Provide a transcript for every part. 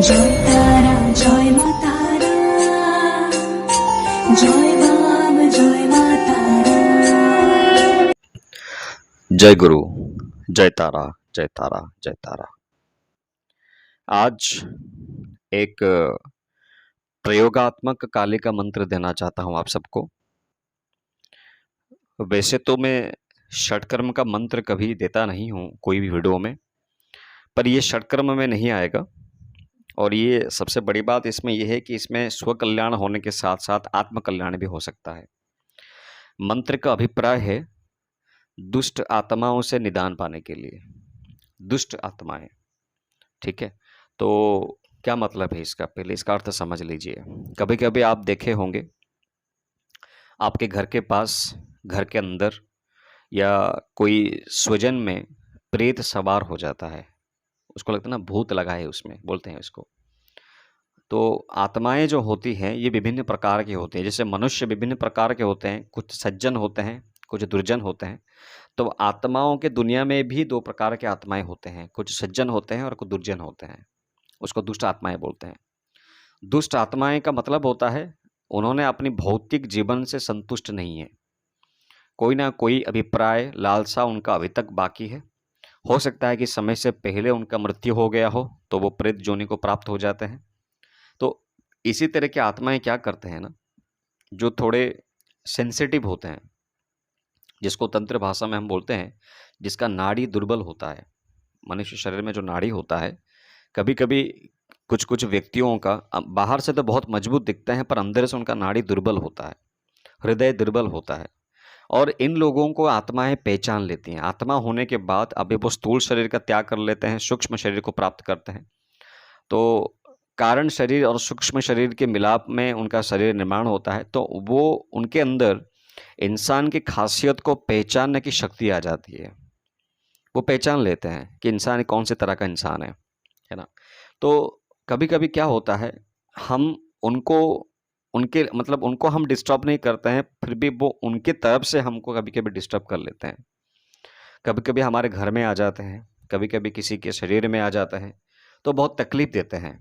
জয় তারা জয় মা তারা, জয় বাম জয় মা তারা। जय गुरु, जय तारा, जय तारा, जय तारा। आज एक प्रयोगात्मक काली का मंत्र देना चाहता हूं आप सबको। वैसे तो मैं षटकर्म का मंत्र कभी देता नहीं हूं कोई भी वीडियो में, पर ये षटकर्म में नहीं आएगा। और ये सबसे बड़ी बात इसमें यह है कि इसमें स्वकल्याण होने के साथ साथ आत्मकल्याण भी हो सकता है। मंत्र का अभिप्राय है दुष्ट आत्माओं से निदान पाने के लिए। दुष्ट आत्माएं, ठीक है। तो क्या मतलब है इसका, पहले इसका अर्थ समझ लीजिए। कभी कभी आप देखे होंगे आपके घर के पास, घर के अंदर या कोई स्वजन में प्रेत सवार हो जाता है, उसको लगता है ना भूत लगा है उसमें, बोलते हैं इसको। तो आत्माएं जो होती हैं ये विभिन्न प्रकार की होती हैं। जैसे मनुष्य विभिन्न प्रकार के होते हैं, कुछ सज्जन होते हैं, कुछ दुर्जन होते हैं। तो आत्माओं के दुनिया में भी दो प्रकार के आत्माएं होते हैं, कुछ सज्जन होते हैं और कुछ दुर्जन होते हैं। उसको दुष्ट आत्माएं बोलते हैं। दुष्ट आत्माएं का मतलब होता है उन्होंने अपनी भौतिक जीवन से संतुष्ट नहीं है, कोई ना कोई अभिप्राय लालसा उनका अभी तक बाकी है। हो सकता है कि समय से पहले उनका मृत्यु हो गया हो तो वो प्रेत जोनि को प्राप्त हो जाते हैं। तो इसी तरह की आत्माएं क्या करते हैं ना, जो थोड़े सेंसिटिव होते हैं, जिसको तंत्र भाषा में हम बोलते हैं, जिसका नाड़ी दुर्बल होता है। मनुष्य शरीर में जो नाड़ी होता है, कभी कभी कुछ कुछ व्यक्तियों का बाहर से तो बहुत मजबूत दिखते हैं पर अंदर से उनका नाड़ी दुर्बल होता है, हृदय दुर्बल होता है। और इन लोगों को आत्माएं पहचान लेती हैं। आत्मा होने के बाद अभी वो स्थूल शरीर का त्याग कर लेते हैं, सूक्ष्म शरीर को प्राप्त करते हैं। तो कारण शरीर और सूक्ष्म शरीर के मिलाप में उनका शरीर निर्माण होता है। तो वो उनके अंदर इंसान की खासियत को पहचानने की शक्ति आ जाती है। वो पहचान लेते हैं कि इंसान कौन से तरह का इंसान है ना। तो कभी कभी क्या होता है, हम उनको उनको हम डिस्टर्ब नहीं करते हैं, फिर भी वो उनके तरफ से हमको कभी कभी डिस्टर्ब कर लेते हैं। कभी कभी हमारे घर में आ जाते हैं, कभी कभी किसी के शरीर में आ जाते हैं, तो बहुत तकलीफ देते हैं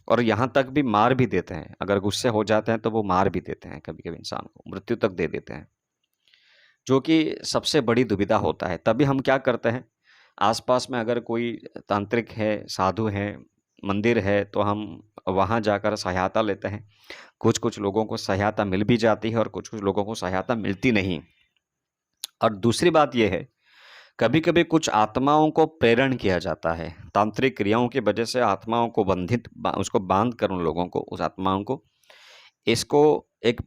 और यहाँ तक भी मार भी देते हैं। अगर गुस्से हो जाते हैं तो वो मार भी देते हैं, कभी कभी इंसान को मृत्यु तक दे देते हैं, जो कि सबसे बड़ी दुविधा होता है। तभी हम क्या करते हैं, आसपास में अगर कोई तांत्रिक है, साधु है, मंदिर है, तो हम वहाँ जाकर सहायता लेते हैं। कुछ कुछ लोगों को सहायता मिल भी जाती है और कुछ कुछ लोगों को सहायता मिलती नहीं। और दूसरी बात यह है, कभी कभी कुछ आत्माओं को प्रेरण किया जाता है। तांत्रिक क्रियाओं की वजह से आत्माओं को उसको बांध कर उन लोगों को, उस आत्माओं को, इसको एक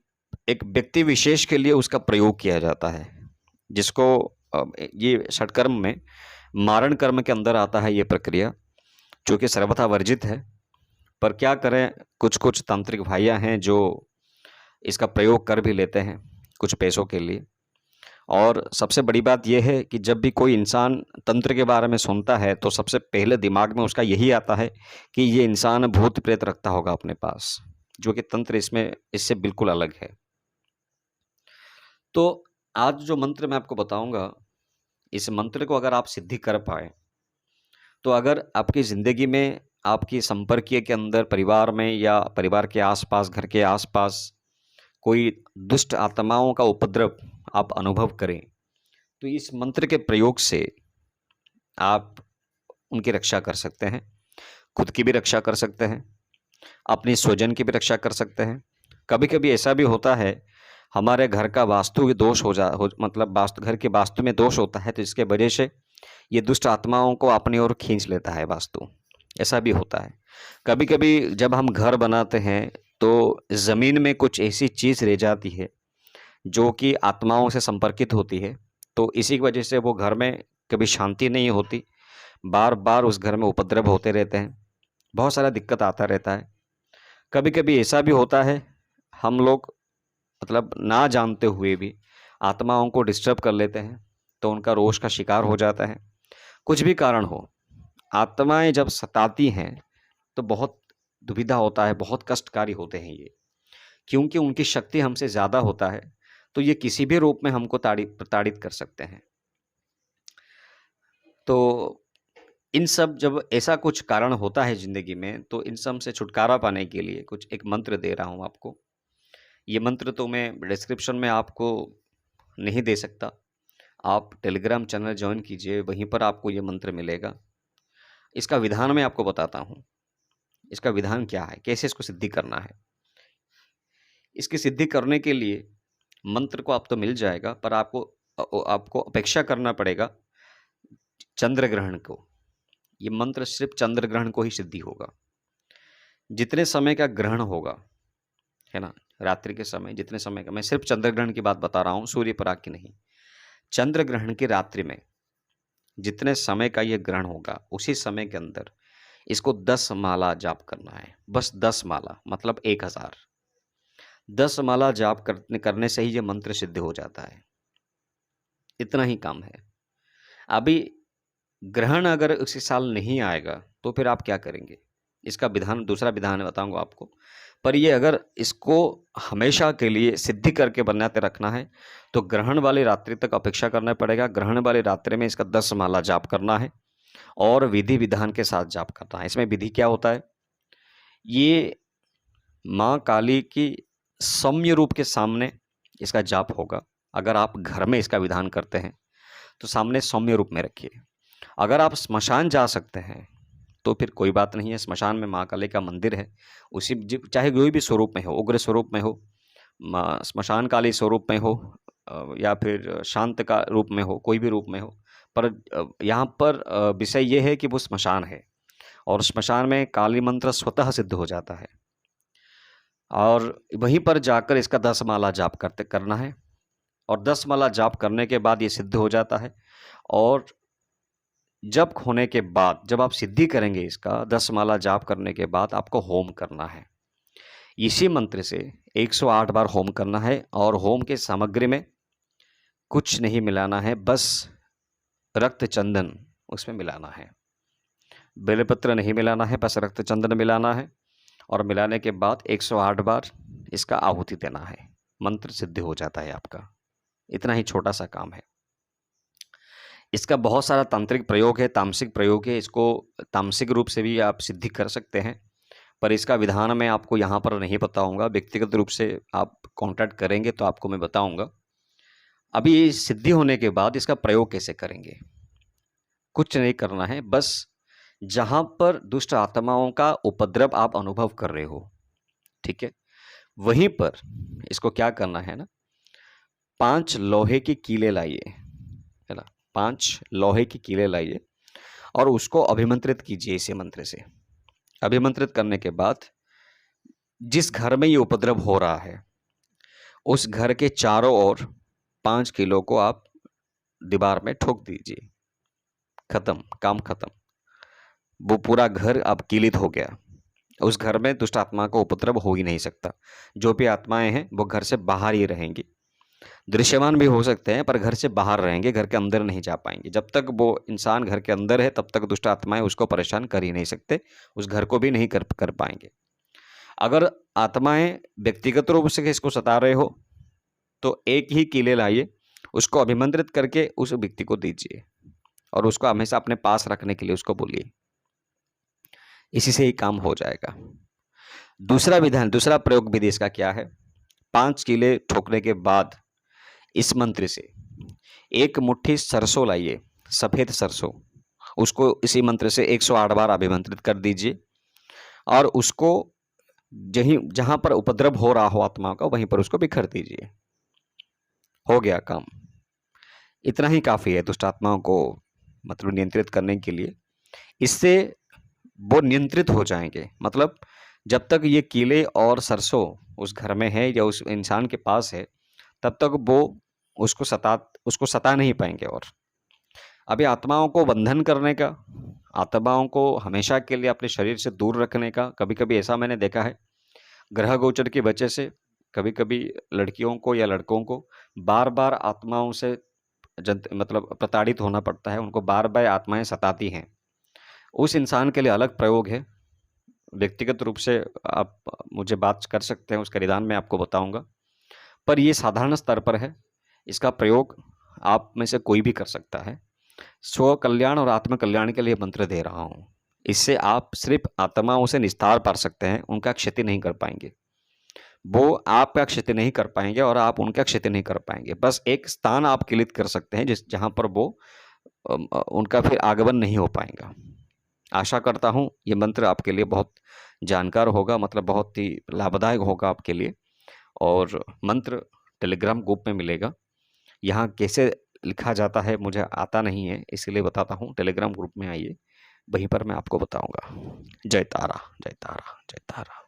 एक व्यक्ति विशेष के लिए उसका प्रयोग किया जाता है, जिसको ये षटकर्म में मारण कर्म के अंदर आता है ये प्रक्रिया, जो कि सर्वथा वर्जित है। पर क्या करें, कुछ कुछ तांत्रिक भाइयाँ हैं जो इसका प्रयोग कर भी लेते हैं कुछ पैसों के लिए। और सबसे बड़ी बात यह है कि जब भी कोई इंसान तंत्र के बारे में सुनता है तो सबसे पहले दिमाग में उसका यही आता है कि ये इंसान भूत प्रेत रखता होगा अपने पास, जो कि तंत्र इससे बिल्कुल अलग है। तो आज जो मंत्र मैं आपको बताऊंगा, इस मंत्र को अगर आप सिद्धि कर पाए तो अगर आपकी ज़िंदगी में, आपकी संपर्कीय के अंदर, परिवार में या परिवार के आसपास, घर के आसपास कोई दुष्ट आत्माओं का उपद्रव आप अनुभव करें, तो इस मंत्र के प्रयोग से आप उनकी रक्षा कर सकते हैं, खुद की भी रक्षा कर सकते हैं, अपने स्वजन की भी रक्षा कर सकते हैं। कभी कभी ऐसा भी होता है, हमारे घर का वास्तु दोष मतलब घर के वास्तु में दोष होता है, तो इसके वजह से ये दुष्ट आत्माओं को अपनी ओर खींच लेता है वास्तु। ऐसा भी होता है। कभी कभी जब हम घर बनाते हैं तो ज़मीन में कुछ ऐसी चीज़ रह जाती है जो कि आत्माओं से संपर्कित होती है, तो इसी की वजह से वो घर में कभी शांति नहीं होती, बार बार उस घर में उपद्रव होते रहते हैं, बहुत सारा दिक्कत आता रहता है। कभी कभी ऐसा भी होता है, हम लोग मतलब ना जानते हुए भी आत्माओं को डिस्टर्ब कर लेते हैं, तो उनका रोष का शिकार हो जाता है। कुछ भी कारण हो, आत्माएं जब सताती हैं तो बहुत दुविधा होता है, बहुत कष्टकारी होते हैं ये, क्योंकि उनकी शक्ति हमसे ज़्यादा होता है। तो ये किसी भी रूप में हमको प्रताड़ित कर सकते हैं। तो इन सब जब ऐसा कुछ कारण होता है ज़िंदगी में, तो इन सब से छुटकारा पाने के लिए कुछ एक मंत्र दे रहा हूँ आपको। ये मंत्र तो मैं डिस्क्रिप्शन में आपको नहीं दे सकता। आप टेलीग्राम चैनल जॉइन कीजिए, वहीं पर आपको ये मंत्र मिलेगा। इसका विधान मैं आपको बताता हूँ। इसका विधान क्या है, कैसे इसको सिद्धि करना है। इसकी सिद्धि करने के लिए मंत्र को आप तो मिल जाएगा, पर आपको अपेक्षा करना पड़ेगा चंद्र ग्रहण को। ये मंत्र सिर्फ चंद्र ग्रहण को ही सिद्धि होगा। जितने समय का ग्रहण होगा, है ना, रात्रि के समय जितने समय का, मैं सिर्फ चंद्र ग्रहण की बात बता रहा हूँ, सूर्य पराग की नहीं। चंद्र ग्रहण की रात्रि में जितने समय का ये ग्रहण होगा, उसी समय के अंदर इसको 10 माला जाप करना है। बस 10 माला, मतलब 1000। 10 माला जाप करने से ही ये मंत्र सिद्ध हो जाता है। इतना ही काम है। अभी ग्रहण अगर उसी साल नहीं आएगा तो फिर आप क्या करेंगे, इसका विधान, दूसरा विधान बताऊंगा आपको। पर ये अगर इसको हमेशा के लिए सिद्धि करके बनाते रखना है तो ग्रहण वाली रात्रि तक अपेक्षा करना पड़ेगा। ग्रहण वाली रात्रि में इसका 10 माला जाप करना है और विधि विधान के साथ जाप करना है। इसमें विधि क्या होता है, ये माँ काली की सौम्य रूप के सामने इसका जाप होगा। अगर आप घर में इसका विधान करते हैं तो सामने सौम्य रूप में रखिए। अगर आप स्मशान जा सकते हैं तो फिर कोई बात नहीं है। स्मशान में माँ काली का मंदिर है, उसी चाहे कोई भी स्वरूप में हो, उग्र स्वरूप में हो, स्मशान काली स्वरूप में हो, या फिर शांत का रूप में हो, कोई भी रूप में हो, पर यहाँ पर विषय ये है कि वो स्मशान है और स्मशान में काली मंत्र स्वतः सिद्ध हो जाता है। और वहीं पर जाकर इसका 10 माला जाप करना है और 10 माला जाप करने के बाद ये सिद्ध हो जाता है। और जप होने के बाद, जब आप सिद्धि करेंगे इसका 10 माला जाप करने के बाद, आपको होम करना है। इसी मंत्र से 108 बार होम करना है और होम के सामग्री में कुछ नहीं मिलाना है, बस रक्त चंदन उसमें मिलाना है। बेलपत्र नहीं मिलाना है, बस रक्त चंदन मिलाना है। और मिलाने के बाद 108 बार इसका आहुति देना है। मंत्र सिद्ध हो जाता है आपका। इतना ही छोटा सा काम है। इसका बहुत सारा तांत्रिक प्रयोग है, तामसिक प्रयोग है। इसको तामसिक रूप से भी आप सिद्धि कर सकते हैं, पर इसका विधान मैं आपको यहाँ पर नहीं बताऊंगा। व्यक्तिगत रूप से आप कांटेक्ट करेंगे तो आपको मैं बताऊंगा। अभी सिद्धि होने के बाद इसका प्रयोग कैसे करेंगे, कुछ नहीं करना है। बस जहाँ पर दुष्ट आत्माओं का उपद्रव आप अनुभव कर रहे हो, ठीक है, वहीं पर इसको क्या करना है ना, 5 लोहे की कीले लाइए, है ना, 5 लोहे की कीले लाइए और उसको अभिमंत्रित कीजिए इसी मंत्र से। अभिमंत्रित करने के बाद जिस घर में ये उपद्रव हो रहा है, उस घर के चारों ओर 5 किलो को आप दीवार में ठोक दीजिए। खत्म, काम खत्म। वो पूरा घर अब कीलित हो गया। उस घर में दुष्ट आत्मा का उपद्रव हो ही नहीं सकता। जो भी आत्माएं हैं वो घर से बाहर ही रहेंगी। दृश्यमान भी हो सकते हैं पर घर से बाहर रहेंगे, घर के अंदर नहीं जा पाएंगे। जब तक वो इंसान घर के अंदर है तब तक दुष्ट आत्माएं उसको परेशान कर ही नहीं सकते, उस घर को भी नहीं कर पाएंगे। अगर आत्माएं व्यक्तिगत रूप से इसको सता रहे हो तो एक ही कीले लाइए, उसको अभिमंत्रित करके उस व्यक्ति को दीजिए और उसको हमेशा अपने पास रखने के लिए उसको बोलिए। इसी से ही काम हो जाएगा। दूसरा विधान, दूसरा प्रयोग विधि इसका क्या है, 5 कीले ठोकने के बाद इस मंत्र से 1 मुट्ठी सरसों लाइए, सफेद सरसों, उसको इसी मंत्र से 108 बार अभिमंत्रित कर दीजिए और उसको जहां पर उपद्रव हो रहा हो आत्मा का, वहीं पर उसको बिखर दीजिए। हो गया काम। इतना ही काफी है दुष्ट आत्माओं को मतलब नियंत्रित करने के लिए। इससे वो नियंत्रित हो जाएंगे। मतलब जब तक ये कीले और सरसों उस घर में है या उस इंसान के पास है, तब तक वो उसको सता नहीं पाएंगे। और अभी आत्माओं को बंधन करने का, आत्माओं को हमेशा के लिए अपने शरीर से दूर रखने का, कभी कभी ऐसा मैंने देखा है ग्रह गोचर की वजह से कभी कभी लड़कियों को या लड़कों को बार बार आत्माओं से मतलब प्रताड़ित होना पड़ता है। उनको बार बार आत्माएं सताती हैं। उस इंसान के लिए अलग प्रयोग है। व्यक्तिगत रूप से आप मुझे बात कर सकते हैं, उसका निदान मैं आपको बताऊंगा। पर ये साधारण स्तर पर है, इसका प्रयोग आप में से कोई भी कर सकता है। स्व कल्याण और आत्म कल्याण के लिए मंत्र दे रहा हूँ। इससे आप सिर्फ आत्माओं से निस्तार पा सकते हैं, उनका क्षति नहीं कर पाएंगे। वो आपका क्षति नहीं कर पाएंगे और आप उनका क्षति नहीं कर पाएंगे। बस एक स्थान आप क्लिक कर सकते हैं जहाँ पर वो उनका फिर आगमन नहीं हो पाएगा। आशा करता हूँ ये मंत्र आपके लिए बहुत जानकार होगा, मतलब बहुत ही लाभदायक होगा आपके लिए। और मंत्र टेलीग्राम ग्रुप में मिलेगा। यहाँ कैसे लिखा जाता है मुझे आता नहीं है, इसीलिए बताता हूँ। टेलीग्राम ग्रुप में आइए, वहीं पर मैं आपको बताऊंगा। जय तारा, जय तारा, जय तारा।